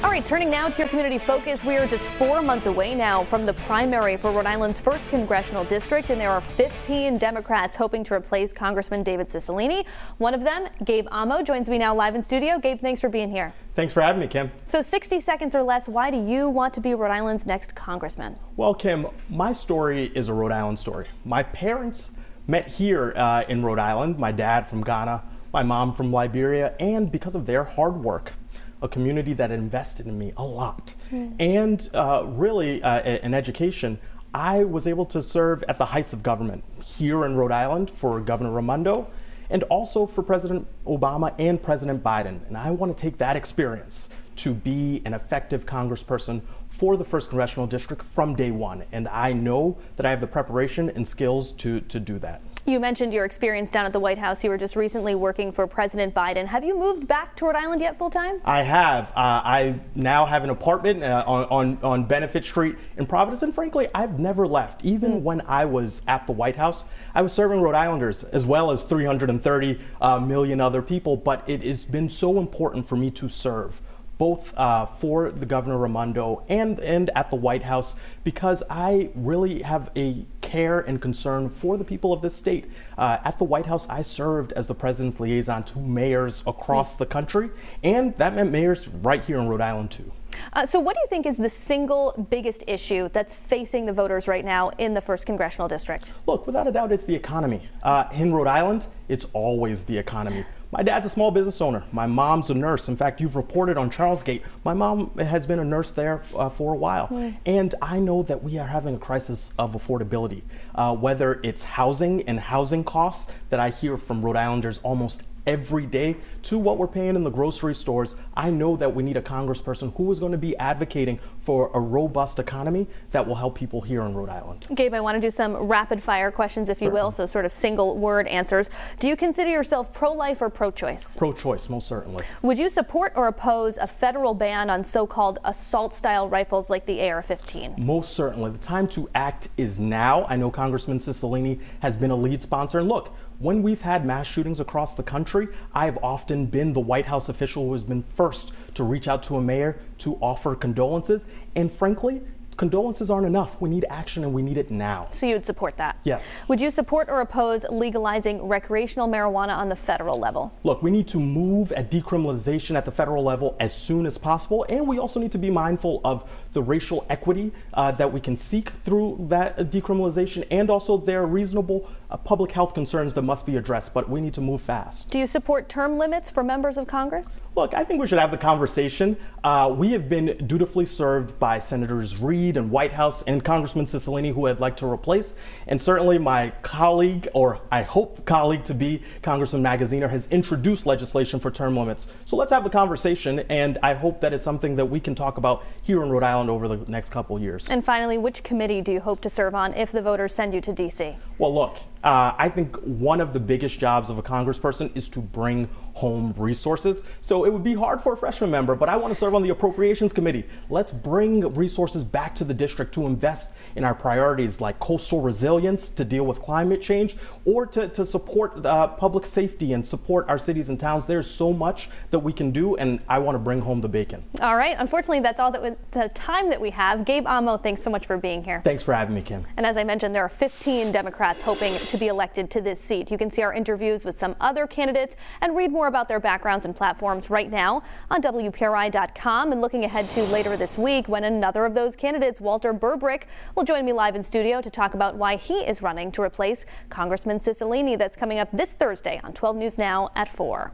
All right, turning now to your community focus. We are just 4 months away now from the primary for Rhode Island's 1st congressional district, and there are 15 Democrats hoping to replace Congressman David Cicilline. One of them, Gabe Amo, joins me now live in studio. Gabe, thanks for being here. Thanks for having me, Kim. So 60 seconds or less, why do you want to be Rhode Island's next congressman? Well, Kim, my story is a Rhode Island story. My parents met here in Rhode Island, my dad from Ghana, my mom from Liberia, and because of their hard work, a community that invested in me a lot. And really, in education, I was able to serve at the heights of government here in Rhode Island for Governor Raimondo and also for President Obama and President Biden. And I want to take that experience to be an effective congressperson for the 1st congressional district from day one. And I know that I have the preparation and skills to do that. You mentioned your experience down at the White House. You were just recently working for President Biden. Have you moved back to Rhode Island yet full time? I have. I now have an apartment on Benefit Street in Providence. And frankly, I've never left. Even when I was at the White House, I was serving Rhode Islanders as well as 330 million other people. But it has been so important for me to serve both for the Governor Raimondo and at the White House, because I really have a care and concern for the people of this state. At the White House, I served as the president's liaison to mayors across the country, and that meant mayors right here in Rhode Island too. So what do you think is the single biggest issue that's facing the voters right now in the 1st congressional district? Look, without a doubt, it's the economy. In Rhode Island, it's always the economy. My dad's a small business owner. My mom's a nurse. In fact, you've reported on Charlesgate. My mom has been a nurse there for a while. And I know that we are having a crisis of affordability, whether it's housing and housing costs that I hear from Rhode Islanders almost every day to what we're paying in the grocery stores. I know that we need a congressperson who is going to be advocating for a robust economy that will help people here in Rhode Island. Gabe, I want to do some rapid fire questions, if you will, so sort of single word answers. Do you consider yourself pro-life or pro-choice? Pro-choice, most certainly. Would you support or oppose a federal ban on so-called assault-style rifles like the AR-15? Most certainly. The time to act is now. I know Congressman Cicilline has been a lead sponsor. And look, when we've had mass shootings across the country, I've often been the White House official who has been first to reach out to a mayor to offer condolences. And frankly, condolences aren't enough. We need action, and we need it now. So you would support that? Yes. Would you support or oppose legalizing recreational marijuana on the federal level? Look, we need to move at decriminalization at the federal level as soon as possible, and we also need to be mindful of the racial equity that we can seek through that decriminalization, and also there are reasonable public health concerns that must be addressed, but we need to move fast. Do you support term limits for members of Congress? Look, I think we should have the conversation. We have been dutifully served by Senators Reid and Whitehouse and Congressman Cicilline, who I'd like to replace. And certainly my colleague, or I hope colleague to be, Congressman Magaziner, has introduced legislation for term limits. So let's have the conversation, and I hope that it's something that we can talk about here in Rhode Island over the next couple years. And finally, which committee do you hope to serve on if the voters send you to D.C.? Well, look, I think one of the biggest jobs of a congressperson is to bring home resources. So it would be hard for a freshman member, but I want to serve on the Appropriations Committee. Let's bring resources back to the district to invest in our priorities like coastal resilience, to deal with climate change, or to support public safety and support our cities and towns. There's so much that we can do, and I want to bring home the bacon. All right. Unfortunately, that's all the time that we have. Gabe Amo, thanks so much for being here. Thanks for having me, Kim. And as I mentioned, there are 15 Democrats hoping to be elected to this seat. You can see our interviews with some other candidates and read more about their backgrounds and platforms right now on WPRI.com, and looking ahead to later this week when another of those candidates, Walter Burbrick, will join me live in studio to talk about why he is running to replace Congressman Cicilline. That's coming up this Thursday on 12 News Now at 4.